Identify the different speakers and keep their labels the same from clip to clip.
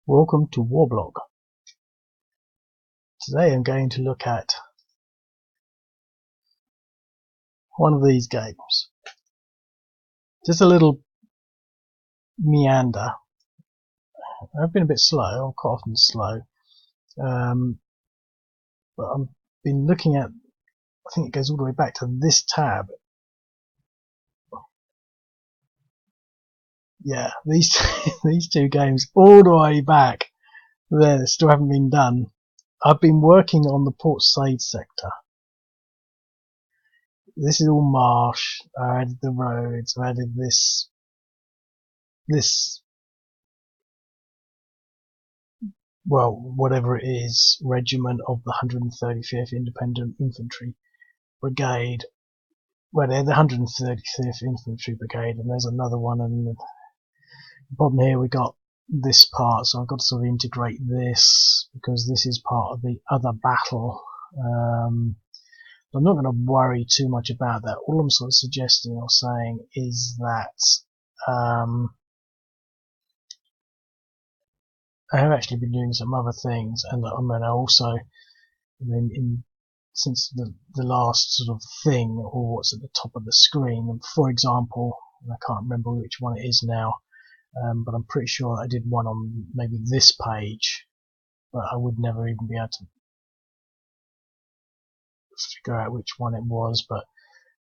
Speaker 1: Welcome to Warblog. Today I'm going to look at one of these games. Just a little meander. I've been a bit slow, I'm quite often slow. But I've been looking at, I think it goes all the way back to this tab. Yeah, these two games all the way back there still haven't been done. I've been working on the Port Said sector. This is all marsh. I added the roads. I added this well, whatever it is, regiment of the 135th Independent Infantry Brigade. Well, they're the 135th Infantry Brigade, and there's another one. And the problem here, we got this part, so I've got to sort of integrate this because this is part of the other battle. I'm not going to worry too much about that. All I'm sort of suggesting or saying is that I have actually been doing some other things, and I'm going to also, since the last sort of thing, or what's at the top of the screen, and for example, and I can't remember which one it is now, but I'm pretty sure I did one on maybe this page, but I would never even be able to figure out which one it was. But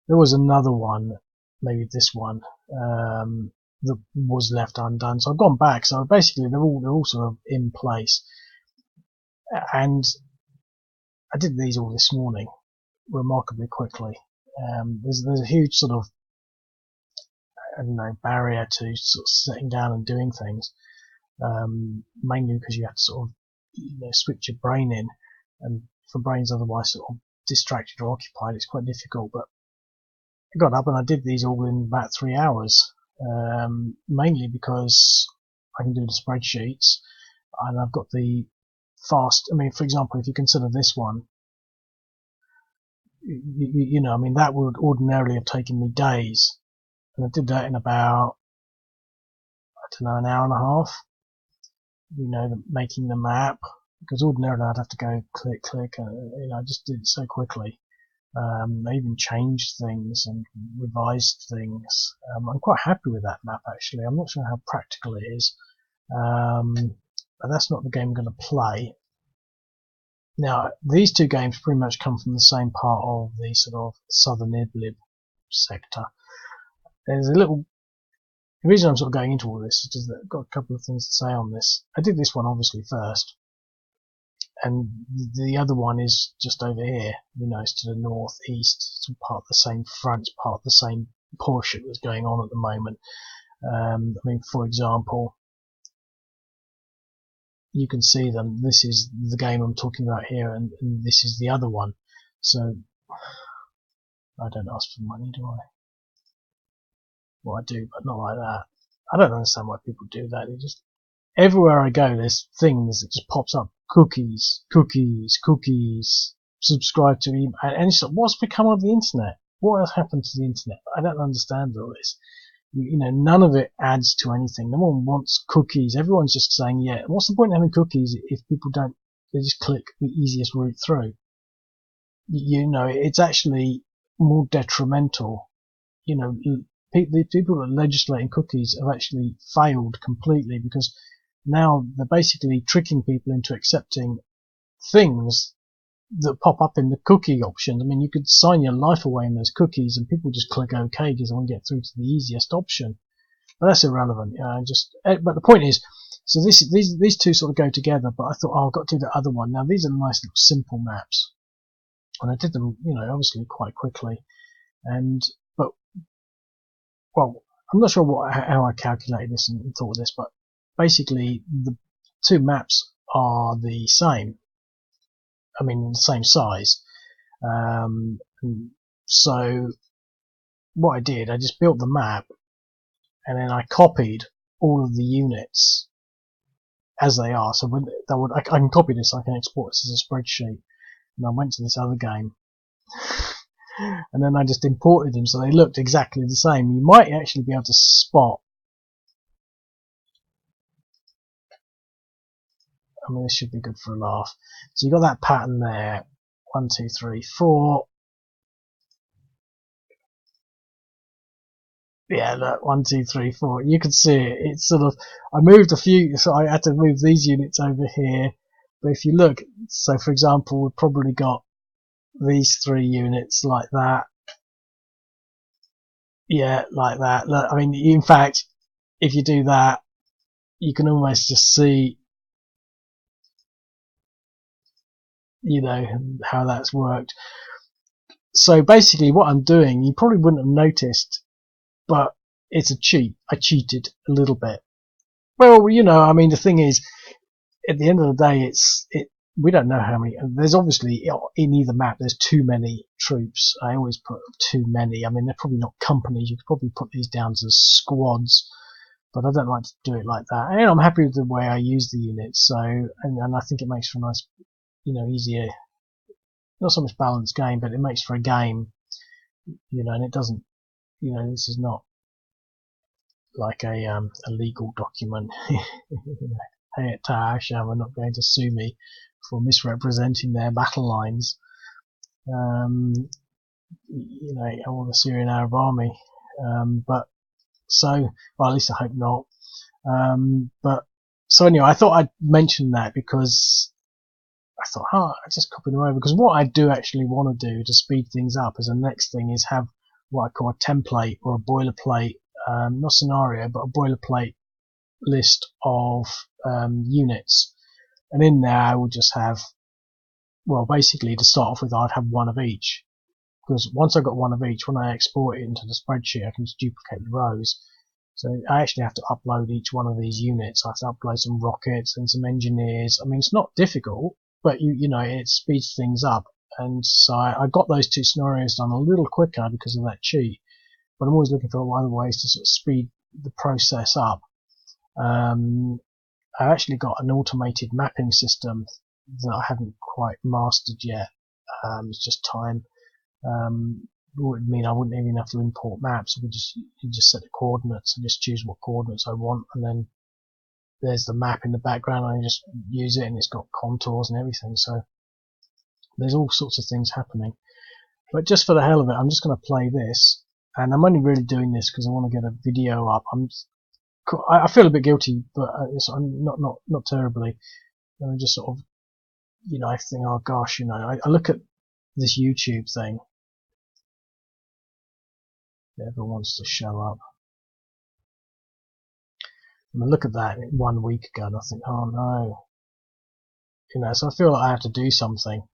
Speaker 1: there was another one, maybe this one, that was left undone. So I've gone back. So basically, they're all sort of in place, and I did these all this morning, remarkably quickly. There's a huge sort of, I don't know, barrier to sort of sitting down and doing things, mainly because you have to sort of switch your brain in, and for brains otherwise sort of distracted or occupied, it's quite difficult. But I got up and I did these all in about 3 hours, mainly because I can do the spreadsheets and I've got the fast. I mean, for example, if you consider this one, I mean, that would ordinarily have taken me days, and I did that in about, I don't know, an hour and a half. Making the map, because ordinarily I'd have to go click, and I just did it so quickly. I even changed things and revised things. I'm quite happy with that map, actually. I'm not sure how practical it is, but that's not the game I'm going to play. Now, these two games pretty much come from the same part of the sort of southern Idlib sector. There's a little. The reason I'm sort of going into all this is because I've got a couple of things to say on this. I did this one obviously first, and the other one is just over here. It's to the northeast. It's part of the same front, it's part of the same portion that's going on at the moment. I mean, for example, you can see them. This is the game I'm talking about here, and this is the other one. So I don't ask for money, do I? Well, I do, but not like that. I don't understand why people do that. It just, everywhere I go, there's things that just pops up. Cookies, subscribe to email, and it's like, what's become of the internet? What has happened to the internet? I don't understand all this. None of it adds to anything. No one wants cookies. Everyone's just saying, yeah, what's the point of having cookies if people don't, they just click the easiest route through? It's actually more detrimental. The people that are legislating cookies have actually failed completely, because now they're basically tricking people into accepting things that pop up in the cookie option. I mean, you could sign your life away in those cookies and people just click OK because they want to get through to the easiest option. But that's irrelevant. But the point is, so these two sort of go together, but I thought, I've got to do the other one. Now, these are nice little simple maps, and I did them, obviously quite quickly. Well, I'm not sure how I calculated this and thought of this, but basically the two maps are the same. I mean, the same size. So what I did, I just built the map, and then I copied all of the units as they are. So I can copy this, I can export this as a spreadsheet. And I went to this other game, and then I just imported them so they looked exactly the same. You might actually be able to spot I mean, this should be good for a laugh. So you got that pattern there. 1, 2, 3, 4. Yeah, look, 1, 2, 3, 4. You can see it. It's sort of, I moved a few, so I had to move these units over here. But if you look, so for example, we've probably got these 3 units like that. Yeah, like that. Look, I mean, in fact, if you do that, you can almost just see, you know, how that's worked. So basically what I'm doing, you probably wouldn't have noticed, but it's a cheat. I cheated a little bit. Well, you know, I mean, the thing is, at the end of the day, we don't know how many. There's obviously, in either map, there's too many troops. I always put too many. I mean, they're probably not companies. You could probably put these down as squads, but I don't like to do it like that. And I'm happy with the way I use the units. So, and I think it makes for a nice, you know, easier, not so much balanced game, but it makes for a game, you know, and it doesn't, you know, this is not like a legal document. Hey, Tahasham are not going to sue me for misrepresenting their battle lines. You know, or the Syrian Arab army. But so, well, at least I hope not. But so anyway, I thought I'd mention that because I thought, I just copied them over, because what I do actually want to do to speed things up as a next thing is have what I call a template or a boilerplate, not scenario, but a boilerplate list of units, and in there I would just have, well, basically to start off with, I'd have one of each, because once I've got one of each, when I export it into the spreadsheet, I can just duplicate the rows. So I actually have to upload each one of these units. I have to upload some rockets and some engineers. I mean, it's not difficult, but you know, it speeds things up. And so I got those 2 scenarios done a little quicker because of that cheat. But I'm always looking for other ways to sort of speed the process up. I've actually got an automated mapping system that I haven't quite mastered yet. It's just time. Would mean I wouldn't even have to import maps. You just set the coordinates and just choose what coordinates I want, and then there's the map in the background, and I just use it, and it's got contours and everything. So there's all sorts of things happening. But just for the hell of it, I'm just going to play this, and I'm only really doing this because I want to get a video up. I feel a bit guilty, but I'm not terribly. And I just sort of, you know, I think, oh gosh, you know, I look at this YouTube thing. It never wants to show up. And I look at that 1 week ago, and I think, oh no, you know. So I feel like I have to do something.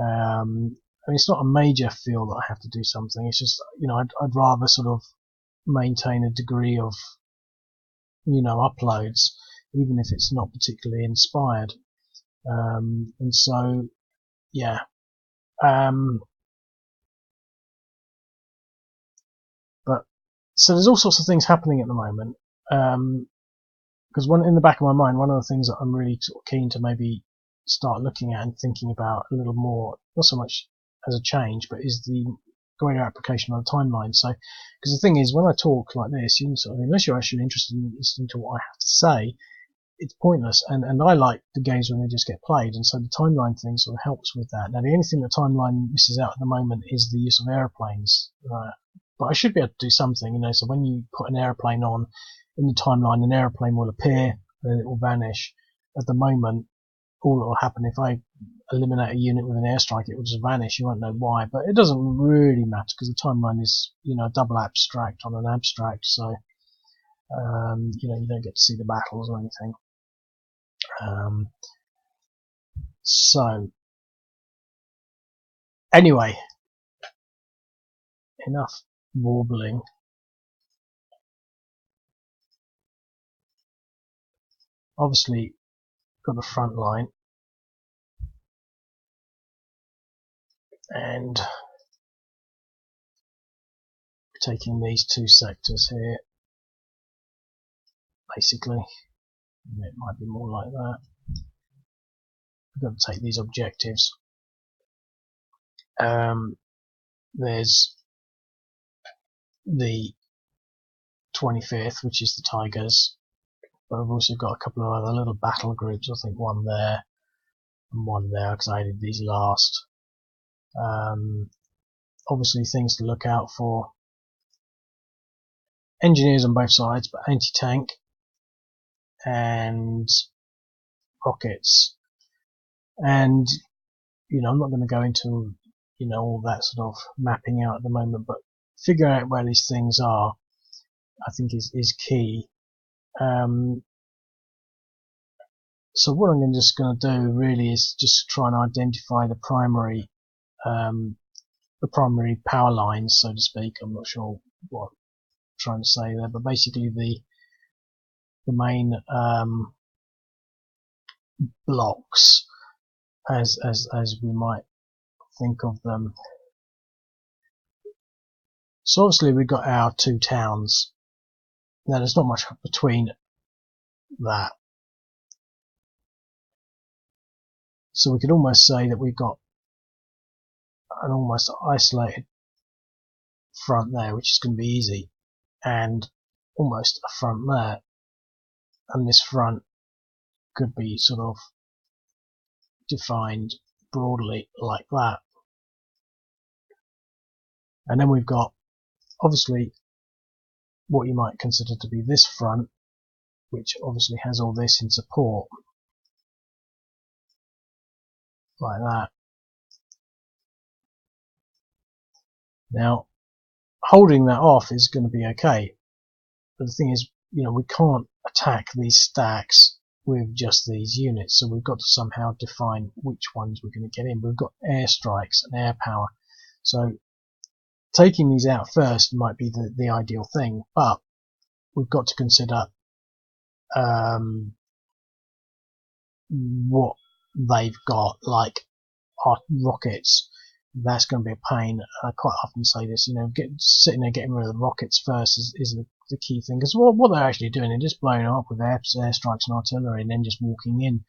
Speaker 1: I mean, it's not a major feel that I have to do something. It's just, you know, I'd rather sort of maintain a degree of, you know, uploads, even if it's not particularly inspired. And so, yeah. But so there's all sorts of things happening at the moment. Because in the back of my mind, one of the things that I'm really sort of keen to maybe start looking at and thinking about a little more, not so much as a change, but is the greater application of the timeline. So, because the thing is, when I talk like this, you sort of, unless you're actually interested in listening to what I have to say, it's pointless. And I like the games when they just get played, and so the timeline thing sort of helps with that. Now, the only thing the timeline misses out at the moment is the use of aeroplanes. But I should be able to do something, you know. So when you put an aeroplane on in the timeline, an aeroplane will appear and then it will vanish. At the moment, all that will happen if I eliminate a unit with an airstrike, it will just vanish. You won't know why, but it doesn't really matter because the timeline is, you know, a double abstract on an abstract. So, you know, you don't get to see the battles or anything. So, anyway, enough warbling. Obviously, got the front line, and taking these 2 sectors here, basically. It might be more like that. We've got to take these objectives. There's the 25th, which is the Tigers, but we've also got a couple of other little battle groups. I think one there and one there, because I did these last. Obviously things to look out for. Engineers on both sides, but anti-tank and rockets. And I'm not going to go into all that sort of mapping out at the moment, but figuring out where these things are, I think is key. So what I'm just going to do really is just try and identify the primary power lines, so to speak. I'm not sure what I'm trying to say there, but basically the main blocks, as we might think of them. So obviously we've got our two towns. Now there's not much between that. So we could almost say that we've got an almost isolated front there, which is going to be easy, and almost a front there. And this front could be sort of defined broadly like that. And then we've got obviously what you might consider to be this front, which obviously has all this in support, like that. Now, holding that off is going to be okay, but the thing is, we can't attack these stacks with just these units, so we've got to somehow define which ones we're going to get in. We've got airstrikes and air power, so taking these out first might be the ideal thing, but we've got to consider what they've got, like our rockets. That's going to be a pain. I quite often say this, sitting there getting rid of the rockets first is the key thing, because what they're actually doing, they're just blowing up with airstrikes and artillery and then just walking in.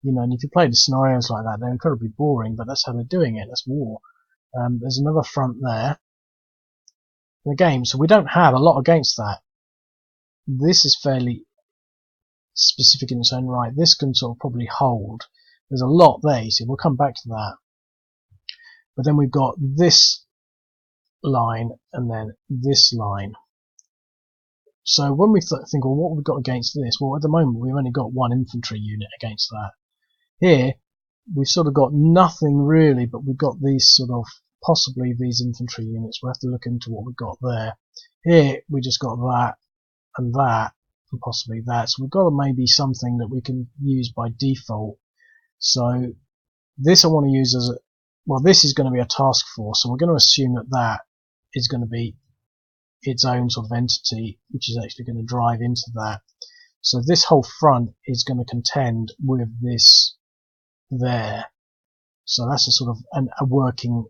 Speaker 1: And if you play the scenarios like that, they're incredibly boring, but that's how they're doing it. That's war. There's another front there in the game, so we don't have a lot against that. This is fairly specific in its own right. This can sort of probably hold. There's a lot there, you see. We'll come back to that. But then we've got this line and then this line. So when we think, well, what have we got against this? Well, at the moment we've only got one infantry unit against that. Here we've sort of got nothing really, but we've got these sort of possibly these infantry units. We'll have to look into what we've got there. Here we just got that and possibly that. So we've got maybe something that we can use by default. So this I want to use as this is going to be a task force, so we're going to assume that is going to be its own sort of entity, which is actually going to drive into that. So this whole front is going to contend with this there. So that's a sort of a working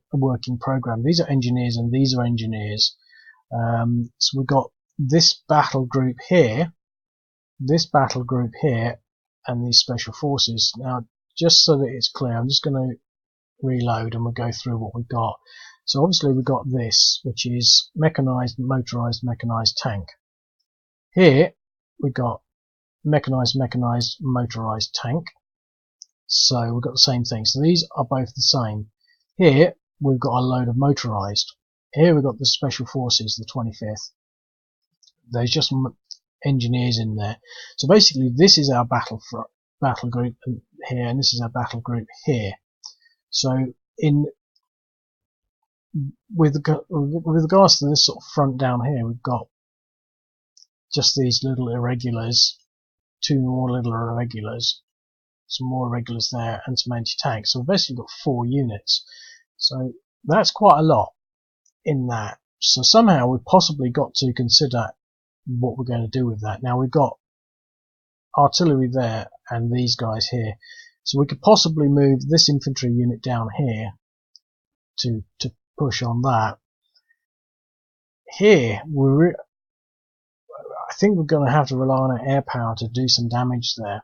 Speaker 1: program. These are engineers and these are engineers. So we've got this battle group here, and these special forces. Now, just so that it's clear, I'm just going to reload and we'll go through what we've got. So obviously we've got this, which is mechanized, motorized, mechanized tank. Here we've got mechanized, motorized tank. So we've got the same thing. So these are both the same. Here we've got a load of motorized. Here we've got the special forces, the 25th. There's just engineers in there. So basically this is our battle group here, and this is our battle group here. So with regards to this sort of front down here, we've got just these little irregulars, two more little irregulars, some more irregulars there, and some anti-tanks. So we've basically got 4 units. So that's quite a lot in that. So somehow we've possibly got to consider what we're going to do with that. Now we've got artillery there and these guys here. So we could possibly move this infantry unit down here to push on that. Here, I think we're going to have to rely on our air power to do some damage there.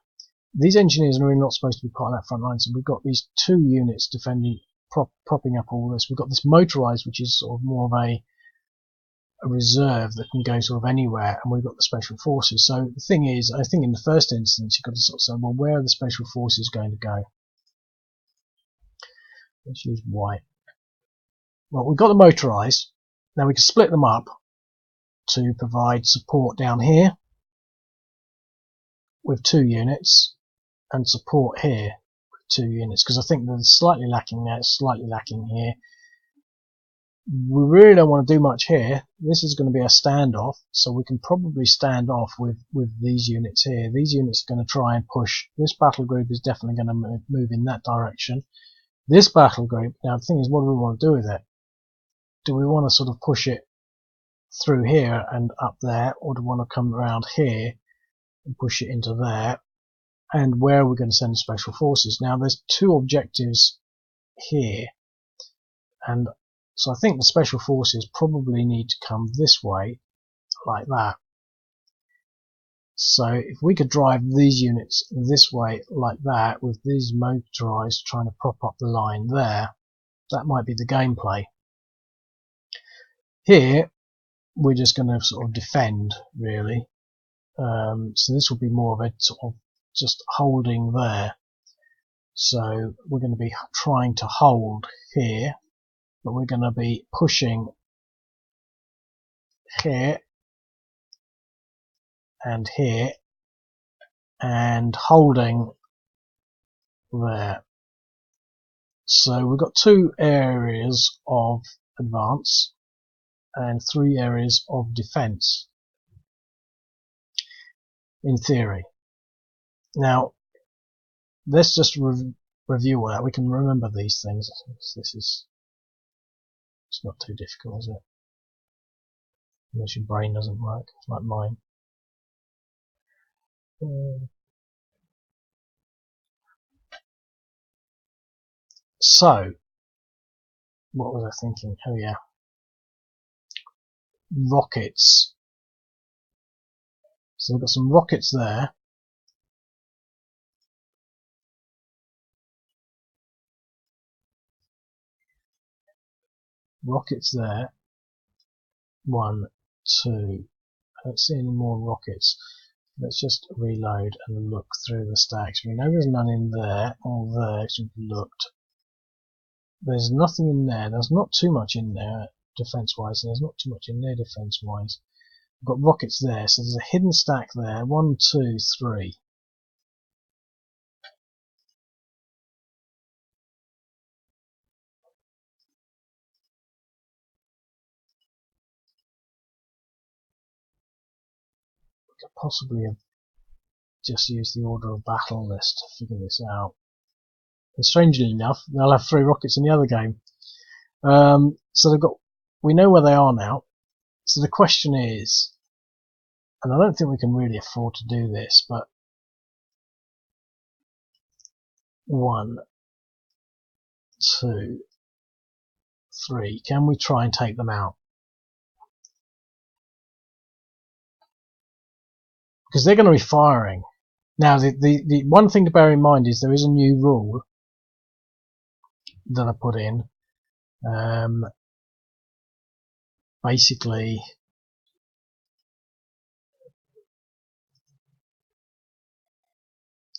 Speaker 1: These engineers are really not supposed to be part of that front line, so we've got these 2 units defending, propping up all this. We've got this motorized, which is sort of more of a reserve that can go sort of anywhere, and we've got the special forces. So the thing is, I think in the first instance you've got to sort of say, well, where are the special forces going to go? Let's use white. Well, we've got them motorised. Now we can split them up to provide support down here with 2 units and support here with 2 units, because I think they're slightly lacking there, slightly lacking here. We really don't want to do much here. This is going to be a standoff, so we can probably stand off with these units here. These units are going to try and push. This battle group is definitely going to move in that direction. This battle group, now the thing is, what do we want to do with it? Do we want to sort of push it through here and up there, or do we want to come around here and push it into there? And where are we going to send special forces? Now there's 2 objectives here, and so I think the special forces probably need to come this way, like that. So if we could drive these units this way, like that, with these motorised trying to prop up the line there, that might be the gameplay. Here, we're just going to sort of defend, really. So this will be more of a sort of just holding there. So we're going to be trying to hold here, but we're going to be pushing here and here and holding there. So we've got 2 areas of advance and 3 areas of defense in theory. Now let's just review all that. We can remember these things. It's not too difficult, is it? Unless your brain doesn't work, like mine. So, what was I thinking? Oh yeah, rockets. So we've got some rockets there. Rockets there. 1, 2. I don't see any more rockets. Let's just reload and look through the stacks. We know there's none in there or there, because we've looked. There's nothing in there. There's not too much in there defense-wise, and there's not too much in there defense-wise. We've got rockets there, so there's a hidden stack there. 1, 2, 3. We could possibly have just used the order of battle list to figure this out. And strangely enough, they'll have 3 rockets in the other game. So they've got. We know where they are now. So the question is, and I don't think we can really afford to do this, but 1, 2, 3. Can we try and take them out? Because they're going to be firing. Now, the one thing to bear in mind is there is a new rule that I put in. Basically,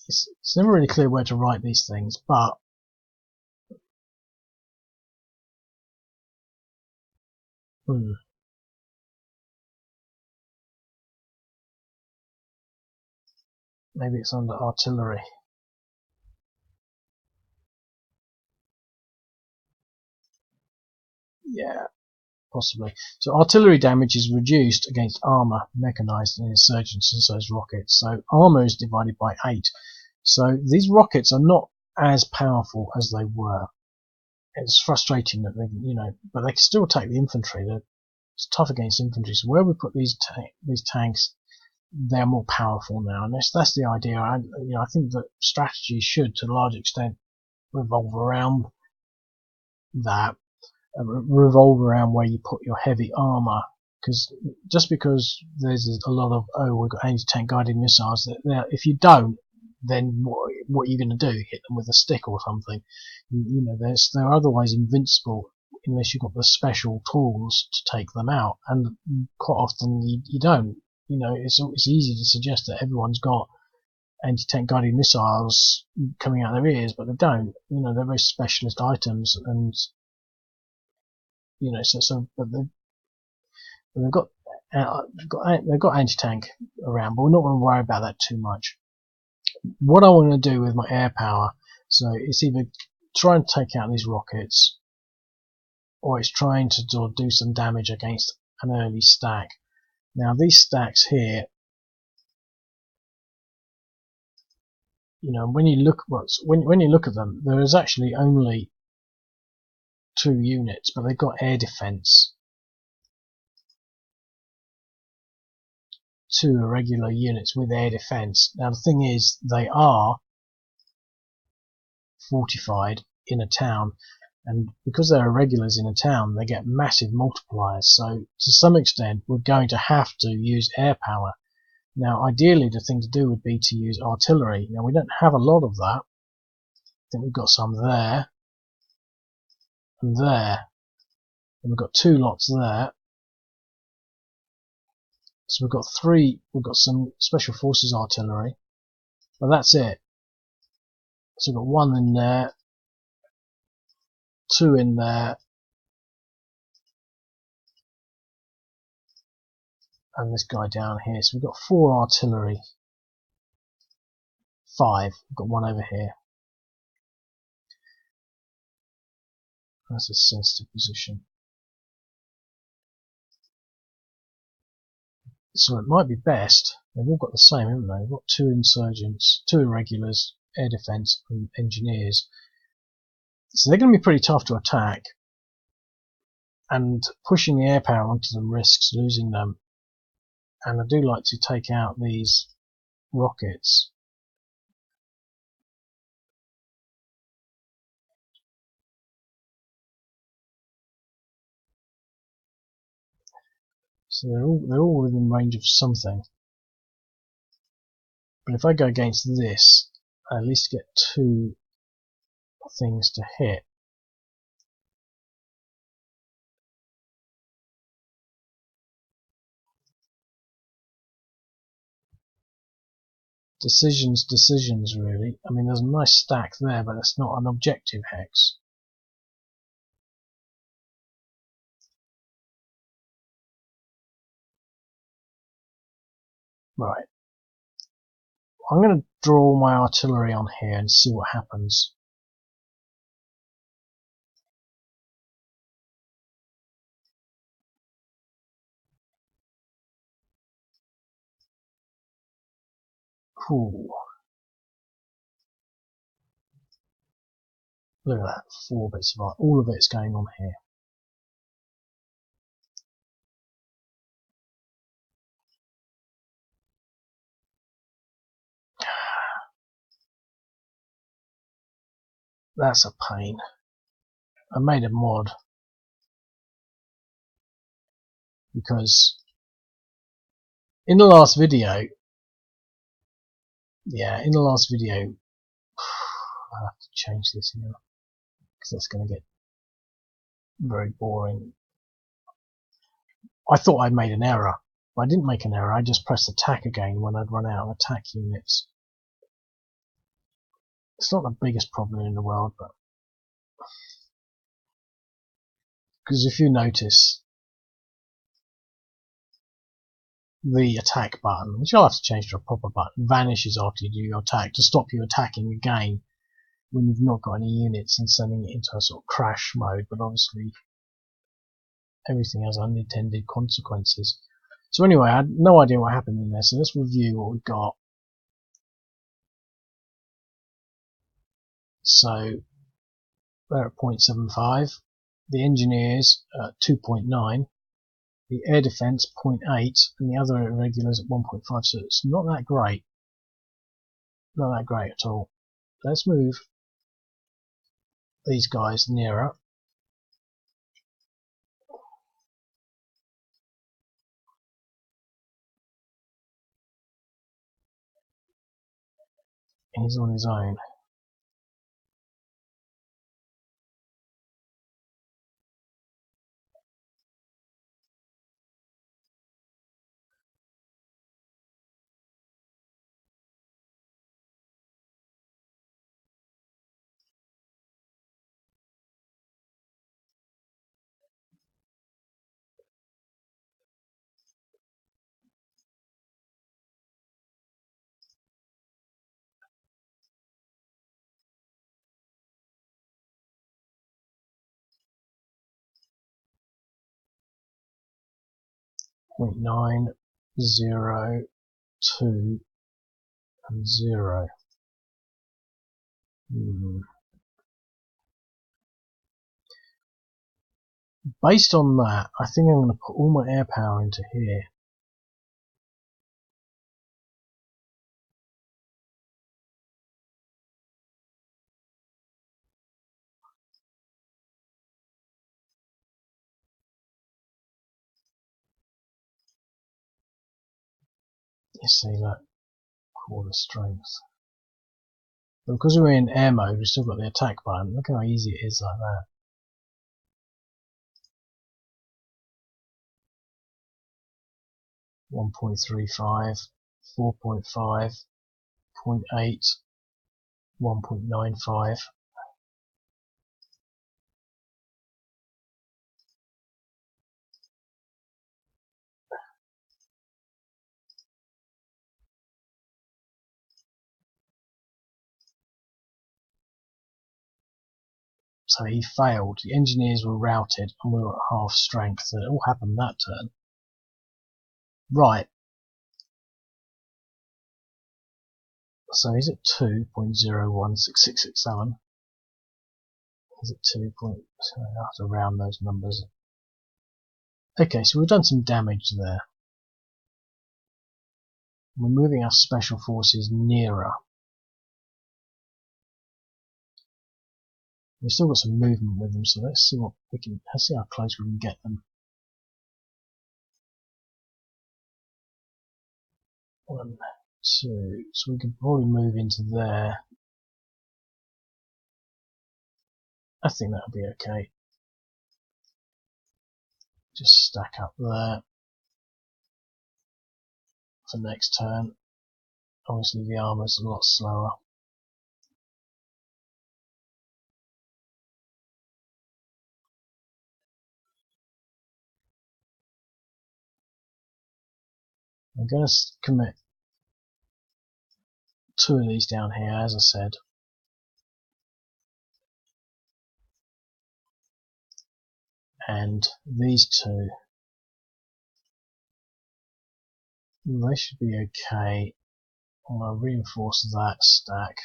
Speaker 1: it's never really clear where to write these things, but maybe it's under artillery. Yeah, possibly. So artillery damage is reduced against armour, mechanised, and insurgents, and so is rockets. So armour is divided by 8. So these rockets are not as powerful as they were. It's frustrating that they, but they can still take the infantry. It's tough against infantry. So where we put these tanks, they're more powerful now, and that's the idea. I think that strategy should, to a large extent, revolve around that. Revolve around where you put your heavy armour, because just because there's a lot of we've got anti-tank guided missiles, if you don't, then what are you going to do? Hit them with a stick or something? They're otherwise invincible unless you've got the special tools to take them out, and quite often you don't. You know, it's easy to suggest that everyone's got anti-tank guided missiles coming out of their ears, but they don't. You know, they're very specialist items, and you know, but they've got anti-tank around, but we're not going to worry about that too much. What I want to do with my air power, so it's either try and take out these rockets, or it's trying to do some damage against an early stack. Now these stacks here, you know, when you look at them, there is actually only 2 units, but they've got air defense. 2 irregular units with air defense. Now the thing is, they are fortified in a town, and because they're irregulars in a town, they get massive multipliers. So to some extent, we're going to have to use air power. Now ideally the thing to do would be to use artillery. Now we don't have a lot of that. I think we've got some there and there, and we've got 2 lots there. So we've got 3, we've got some special forces artillery, but that's it. So we've got 1 in there, 2 in there, and this guy down here. So we've got 4 artillery, 5, we've got 1 over here. That's a sensitive position. So it might be best, they've all got the same, haven't they? We've got 2 insurgents, 2 irregulars, air defense and engineers. So they're going to be pretty tough to attack, and pushing the air power onto them risks losing them. And I do like to take out these rockets. So they're all within range of something. But if I go against this, I at least get 2 things to hit. Decisions really. I mean, there's a nice stack there, but that's not an objective hex. Right. I'm going to draw my artillery on here and see what happens. Cool. Look at that, 4 bits of art. All of it's going on here. That's a pain. I made a mod because in the last video, I'll have to change this now because that's going to get very boring. I thought I'd made an error, but I didn't make an error. I just pressed attack again when I'd run out of attack units. It's not the biggest problem in the world, but because if you notice, the attack button, which I'll have to change to a proper button, vanishes after you do your attack to stop you attacking again when you've not got any units and sending it into a sort of crash mode. But obviously everything has unintended consequences. So anyway, I had no idea what happened in there, so let's review what we've got. So they're at 0.75, the engineers at 2.9, the air defense 0.8, and the other irregulars at 1.5, so it's not that great. Not that great at all. Let's move these guys nearer. He's on his own. 0.902 and 0. Based on that, I think I'm going to put all my air power into here. You see that quarter strength. But because we're in air mode, we've still got the attack button. Look how easy it is like that. 1.35, 4.5, 0.8, 1.95. So he failed. The engineers were routed and we were at half strength. So it all happened that turn. Right. So he's at 2.016667. He's at 2. So I have to round those numbers. Okay, so we've done some damage there. We're moving our special forces nearer. We've still got some movement with them, so let's see what we can. Let's see how close we can get them. 1, 2. So we can probably move into there. I think that'll be okay. Just stack up there for next turn. Obviously the armor's a lot slower. I'm going to commit 2 of these down here, as I said. And these 2, they should be okay. I'm going to reinforce that stack.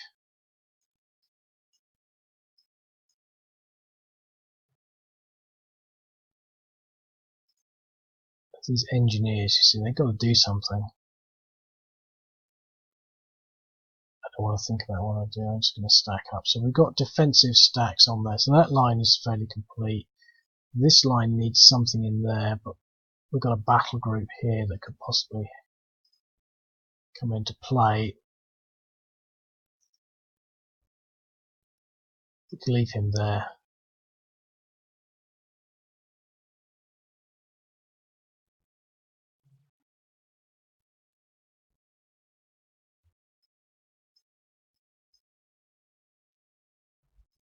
Speaker 1: These engineers, you see, they've got to do something. I don't want to think about what I do, I'm just going to stack up. So we've got defensive stacks on there, so that line is fairly complete. This line needs something in there, but we've got a battle group here that could possibly come into play. We can leave him there.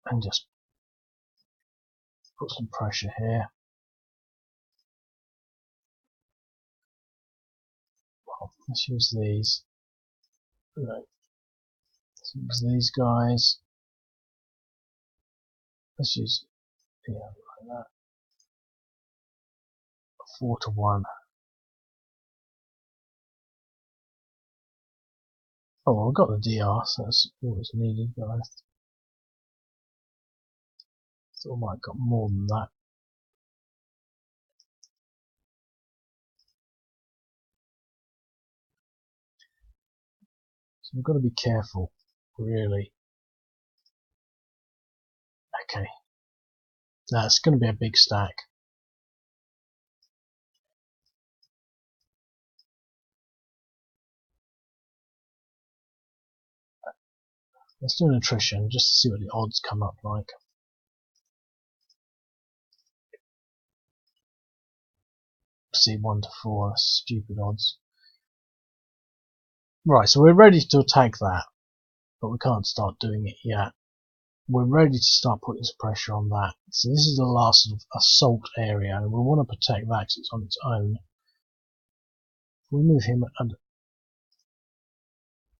Speaker 1: And just put some pressure here. Well, let's use these. No. Let's use these guys. Let's use, yeah, like that. 4 to 1. Oh, well, I've got the DR, so that's all that's needed, but I thought I might have got more than that. So we've got to be careful, really. Okay. That's going to be a big stack. Let's do an attrition, just to see what the odds come up like. See 1 to 4, that's stupid odds. Right, so we're ready to attack that, but we can't start doing it yet. We're ready to start putting some pressure on that. So this is the last sort of assault area, and we want to protect that because it's on its own. If we move him under,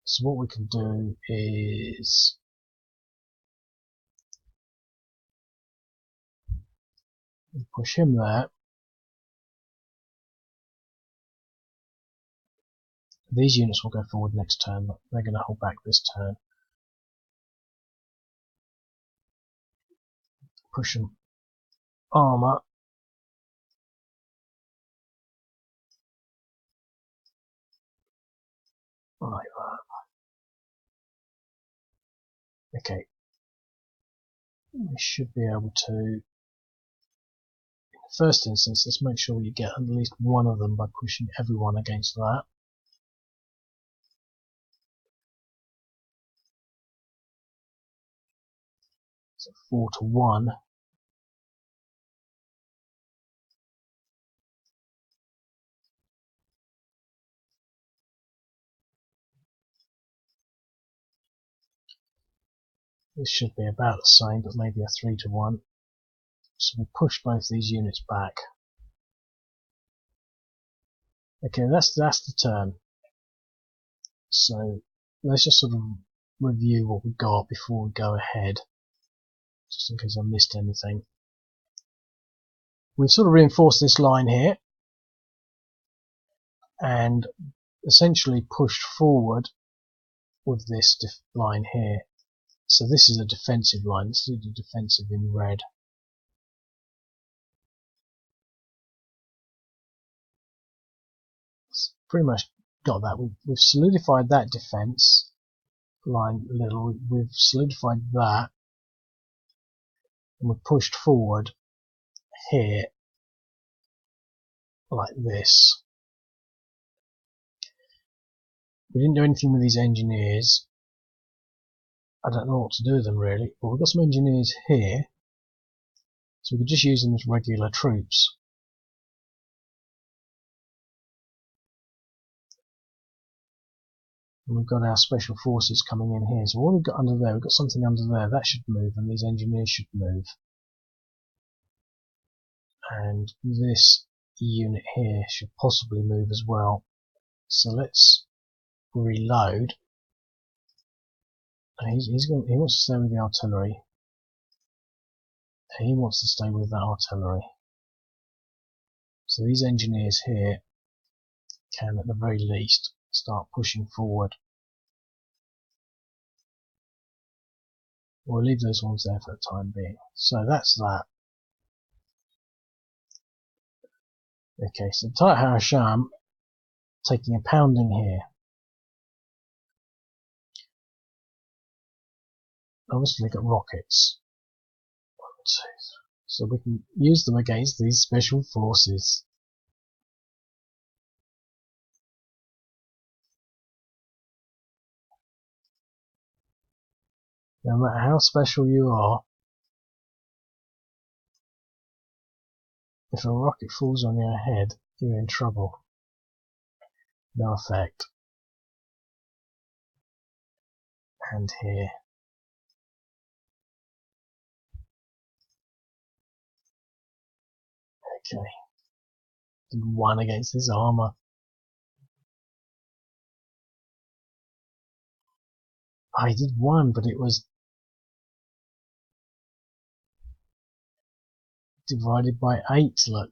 Speaker 1: so what we can do is push him there. These units will go forward next turn, but they're going to hold back this turn. Push them. Armour. Like that. Okay. We should be able to, in the first instance, let's make sure you get at least one of them by pushing everyone against that. So 4-1. This should be about the same, but maybe a 3-1. So we push both these units back. Okay, that's the turn. So let's just sort of review what we got before we go ahead, just in case I missed anything. We've sort of reinforced this line here and essentially pushed forward with this line here. So this is a defensive line. This is a defensive in red. It's pretty much got that. We've solidified that defense line a little. We've solidified that, and we've pushed forward here like this. We didn't do anything with these engineers. I don't know what to do with them really, but we've got some engineers here, so we could just use them as regular troops. And we've got our special forces coming in here. So what we've got under there, we've got something under there, that should move, and these engineers should move. And this unit here should possibly move as well. So let's reload. And he wants to stay with the artillery. He wants to stay with that artillery. So these engineers here can, at the very least, start pushing forward. We'll leave those ones there for the time being. So that's that. Okay, so Tayyip Harasham taking a pounding here. Obviously we've got rockets. So we can use them against these special forces. No matter how special you are, if a rocket falls on your head, you're in trouble. No effect. And here. Okay. Did one against this armor. I did one, but it was divided by 8, look,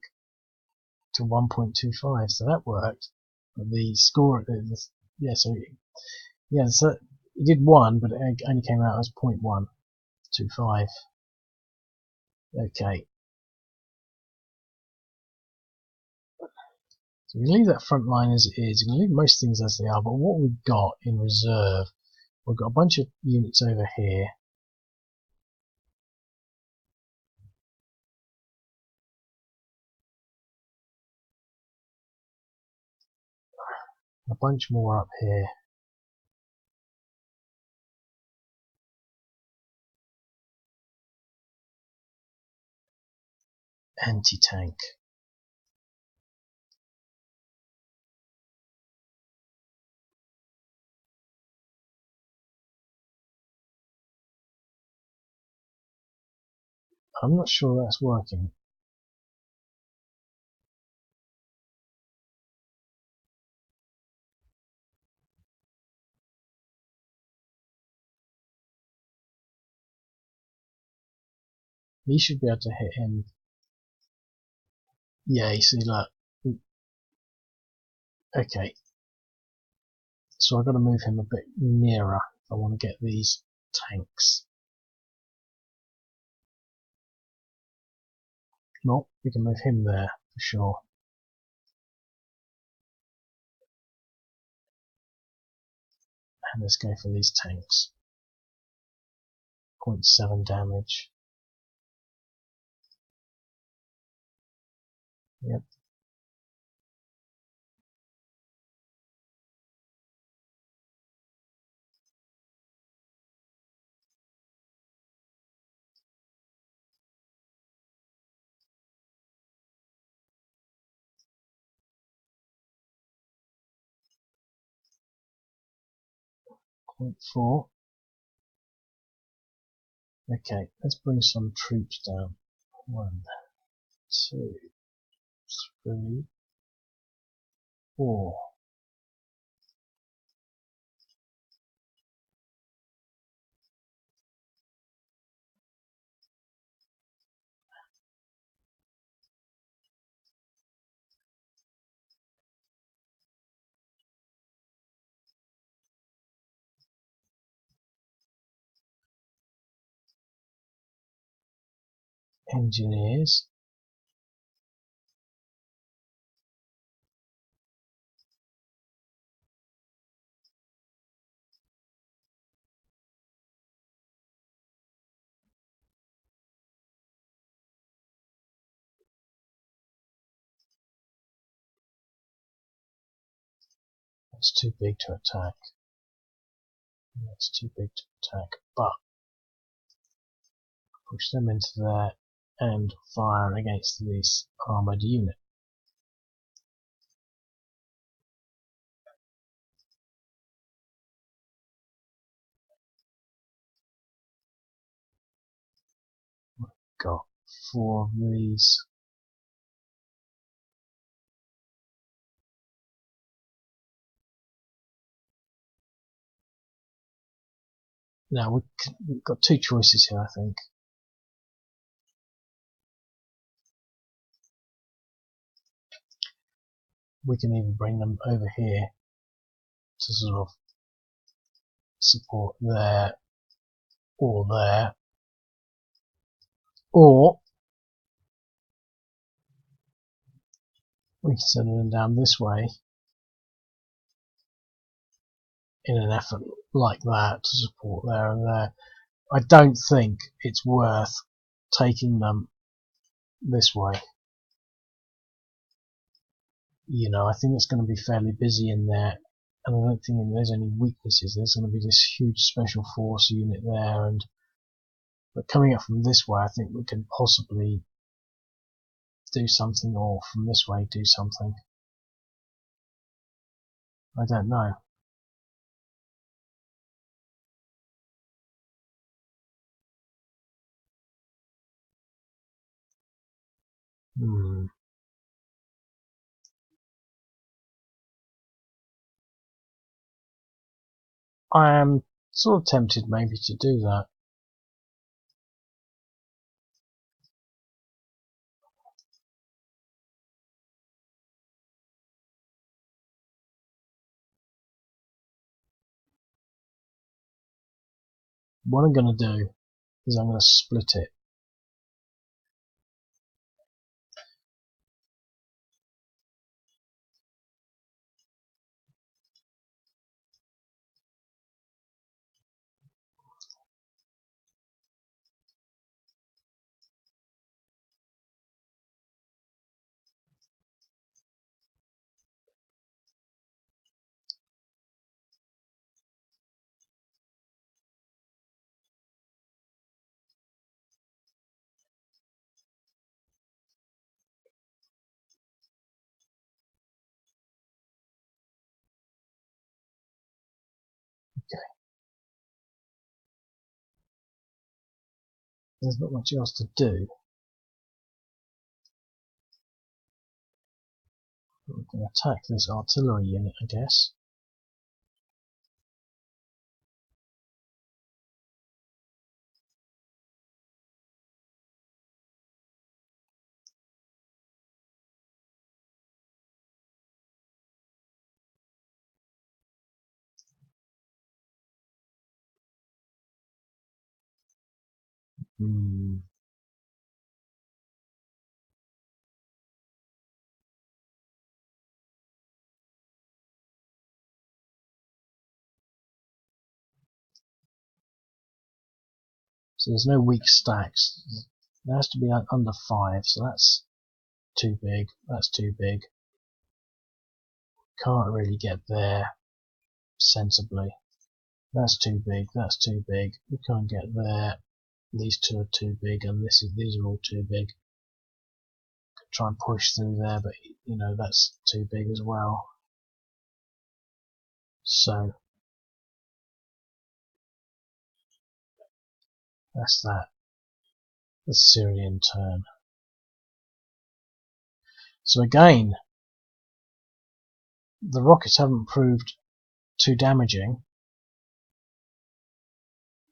Speaker 1: to 1.25, so that worked. But the score, yeah, so it did 1, but it only came out as 0.125. Okay. So we leave that front line as it is. We can leave most things as they are, but what we've got in reserve, we've got a bunch of units over here. A bunch more up here. Anti-tank. I'm not sure that's working. He should be able to hit him. Yeah, you see, look. Okay. So I've got to move him a bit nearer if I want to get these tanks. No, we can move him there for sure. And let's go for these tanks. 0.7 damage. Yep. Point 4. Okay, let's bring some troops down. 1, 2, 3, 4. Engineers. That's too big to attack. That's too big to attack. But push them into there and fire against this armoured unit. Got 4 of these. Now we've got 2 choices here, I think. We can either bring them over here to sort of support there or there, or we can send them down this way in an effort like that to support there and there. I don't think it's worth taking them this way. You know, I think it's going to be fairly busy in there, and I don't think there's any weaknesses. There's going to be this huge special force unit there, but coming up from this way, I think we can possibly do something, or from this way do something. I don't know. I am sort of tempted maybe to do that. What I'm going to do is I'm going to split it. Okay. There's not much else to do. We can attack this artillery unit, I guess. So there's no weak stacks. It has to be under 5, so that's too big. That's too big. Can't really get there sensibly. That's too big. That's too big. We can't get there. These two are too big, and these are all too big. Could try and push through there, but you know that's too big as well. So that's that. The Syrian turn. So again, the rockets haven't proved too damaging.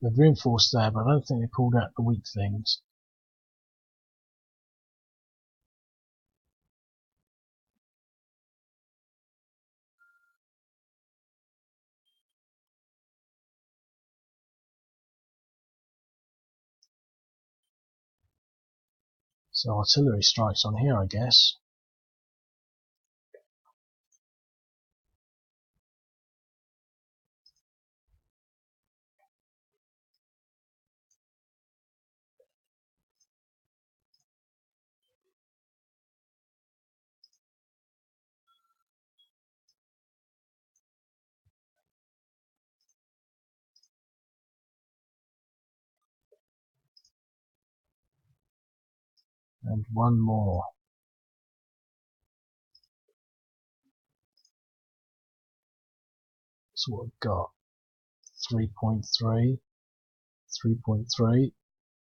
Speaker 1: They've reinforced there, but I don't think they pulled out the weak things. So artillery strikes on here, I guess. And one more. That's what we've got. 3.3, 3.3,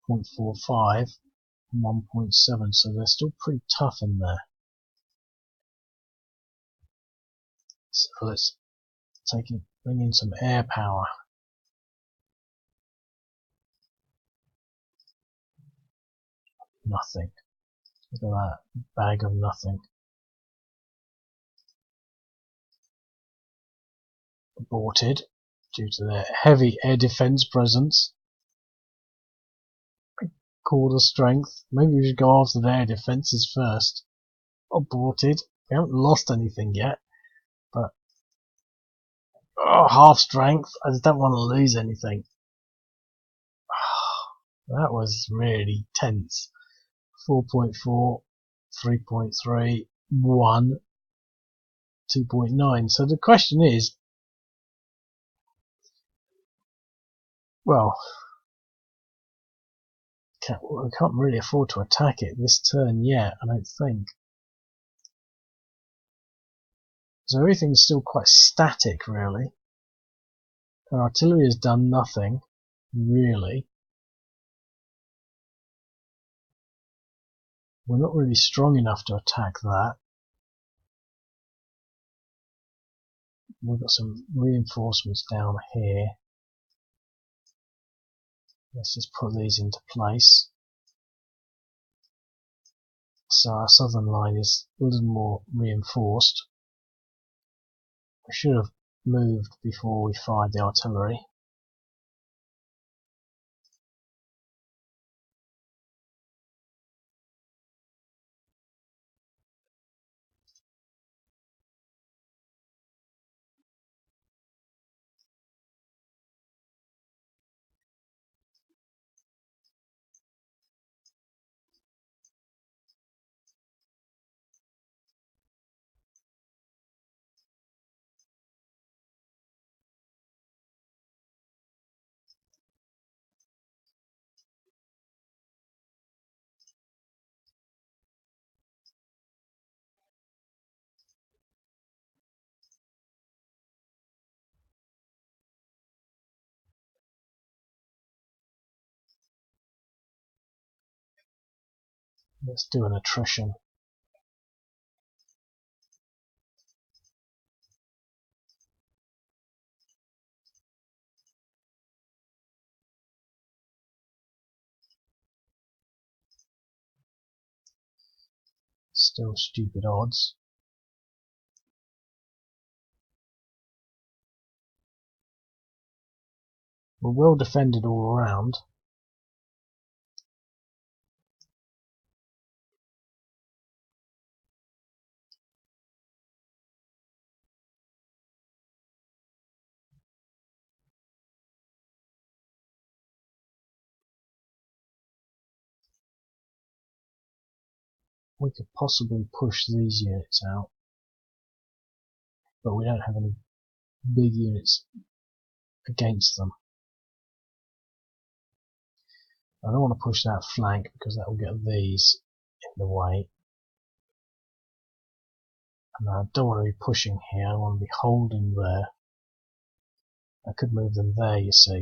Speaker 1: 0.45, and 1.7. So they're still pretty tough in there. So let's bring in some air power. Nothing. Look at that bag of nothing. Aborted due to their heavy air defense presence. Quarter strength. Maybe we should go after their defenses first. Aborted. We haven't lost anything yet, but half strength. I just don't want to lose anything. That was really tense. 4.4, 3.3, 1, 2.9. So the question is, well, we can't really afford to attack it this turn yet, I don't think. So everything's still quite static, really. Our artillery has done nothing, really. We're not really strong enough to attack that. We've got some reinforcements down here. Let's just put these into place. So our southern line is a little more reinforced. We should have moved before we fired the artillery. Let's do an attrition. Still stupid odds. We're well defended all around. we could possibly push these units out, but we don't have any big units against them. I don't want to push that flank because that will get these in the way. And I don't want to be pushing here, I want to be holding there. I could move them there, you see.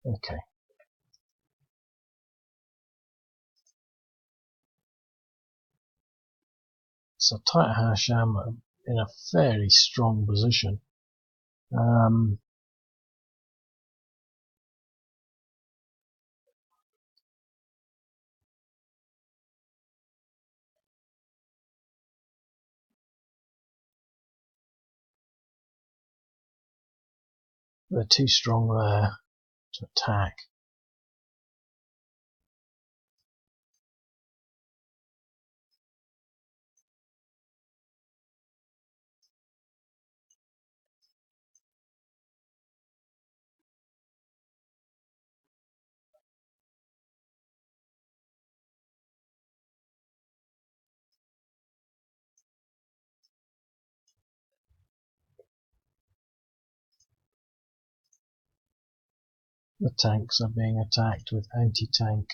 Speaker 1: Okay. So Taita Hasham are in a fairly strong position. They're too strong there to attack. The tanks are being attacked with anti-tank.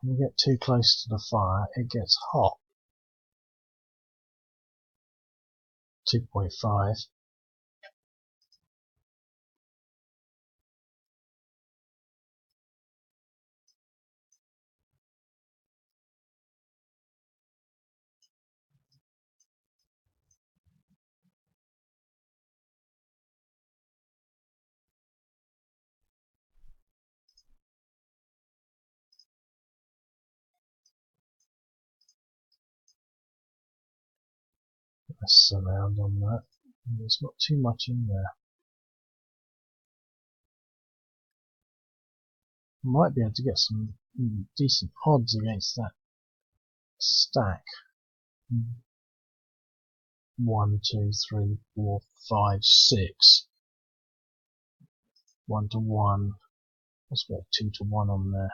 Speaker 1: When you get too close to the fire, it gets hot. 2.5. Let's surround on that. There's not too much in there. Might be able to get some decent odds against that stack. 1, 2, 3, 4, 5, 6. 1 to 1. Let's get 2 to 1 on there.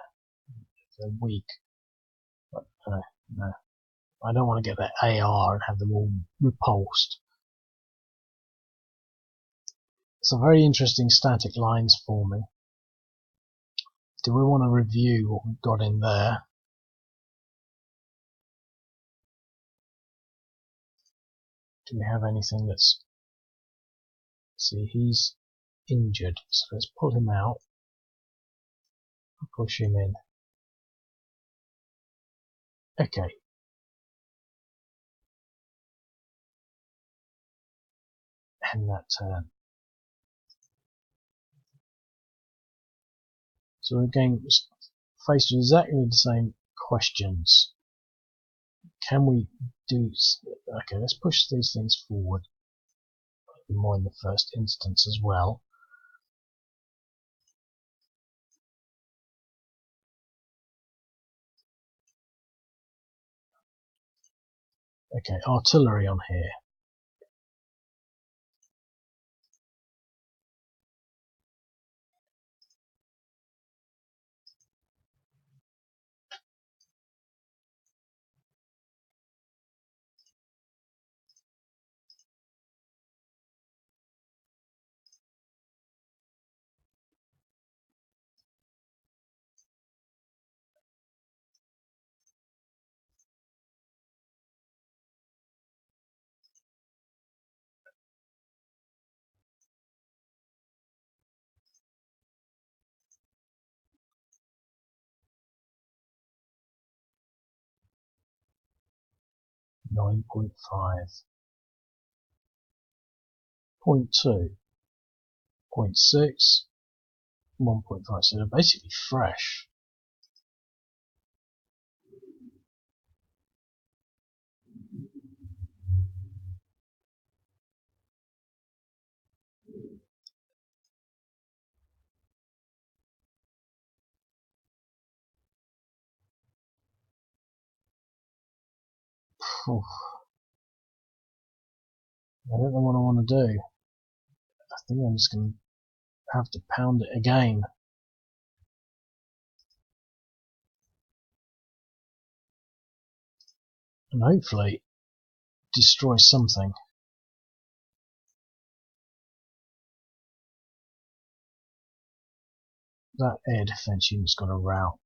Speaker 1: They're weak. But no. I don't want to get that AR and have them all repulsed. Some very interesting static lines forming. Do we want to review what we've got in there? Do we have anything that's... See, he's injured, so let's pull him out and push him in. Okay. End that turn. So we're again faced with exactly the same questions. Can we do... Okay, let's push these things forward. More in the first instance as well. Okay, artillery on here. 9.5. 0.2. 0.6. 1.5. So they're basically fresh. Oof. I don't know what I want to do. I think I'm just going to have to pound it again. And hopefully destroy something. That air defense unit's got a route.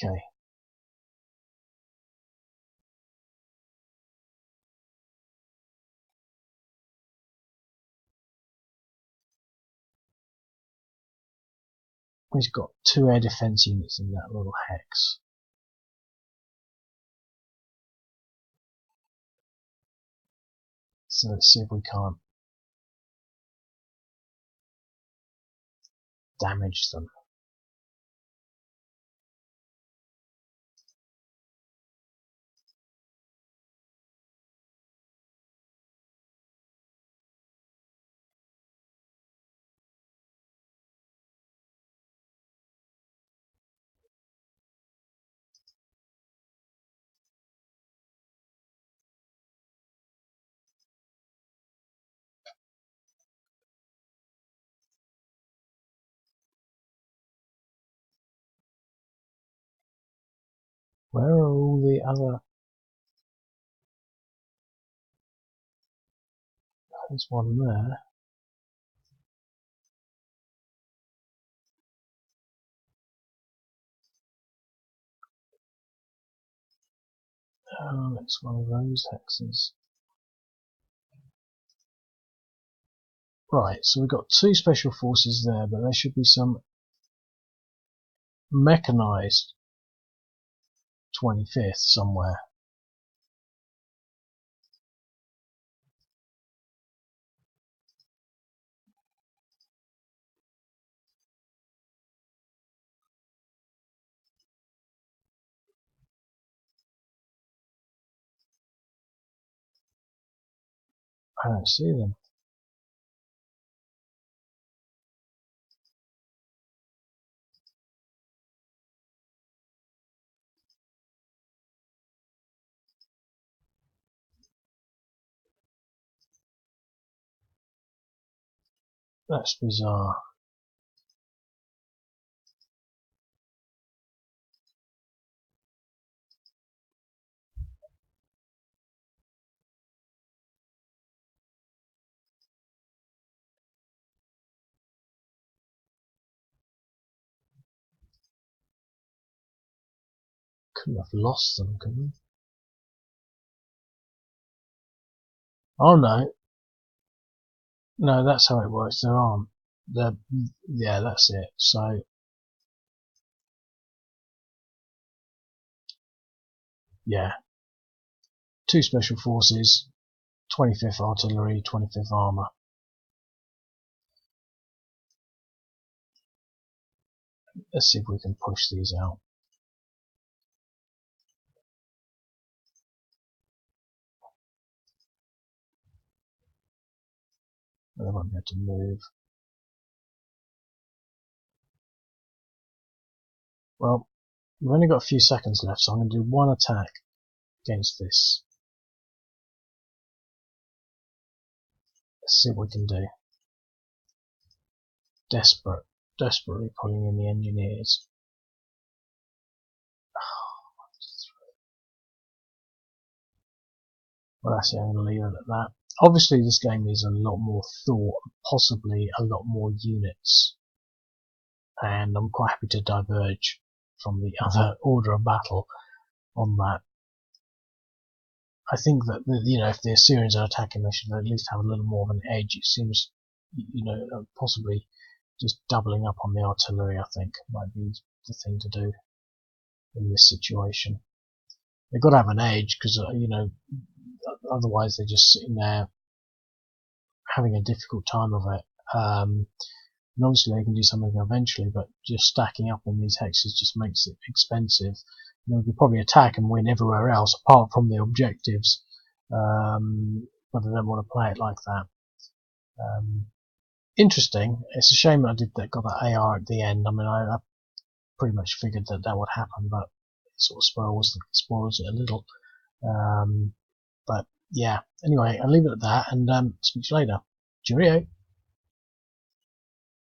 Speaker 1: Okay. We've got 2 air defense units in that little hex. So let's see if we can't damage them. Where are all the other... There's one there. Oh, it's one of those hexes. Right, so we've got 2 special forces there, but there should be some mechanized 25th somewhere. I don't see them. That's bizarre. Couldn't have lost them, could we? Oh no. No, that's how it works. There aren't. Yeah, that's it. So, yeah. 2 special forces, 25th artillery, 25th armour. Let's see if we can push these out. They won't be able to move. Well, we've only got a few seconds left, so I'm going to do 1 attack against this. Let's see what we can do. Desperately pulling in the engineers. Well, that's it, I'm going to leave it at that. Obviously, this game needs a lot more thought, possibly a lot more units, and I'm quite happy to diverge from the other order of battle on that. I think that if the Assyrians are attacking, they should at least have a little more of an edge. It seems, possibly just doubling up on the artillery, I think, might be the thing to do in this situation. They've got to have an edge because otherwise they're just sitting there having a difficult time of it. And obviously they can do something eventually, but just stacking up on these hexes just makes it expensive. We could probably attack and win everywhere else apart from the objectives, but I don't want to play it like that. Interesting. It's a shame that I got that AR at the end. I mean, I pretty much figured that would happen, but it sort of spoils it a little. But yeah, anyway, I'll leave it at that and speak to you later. Cheerio.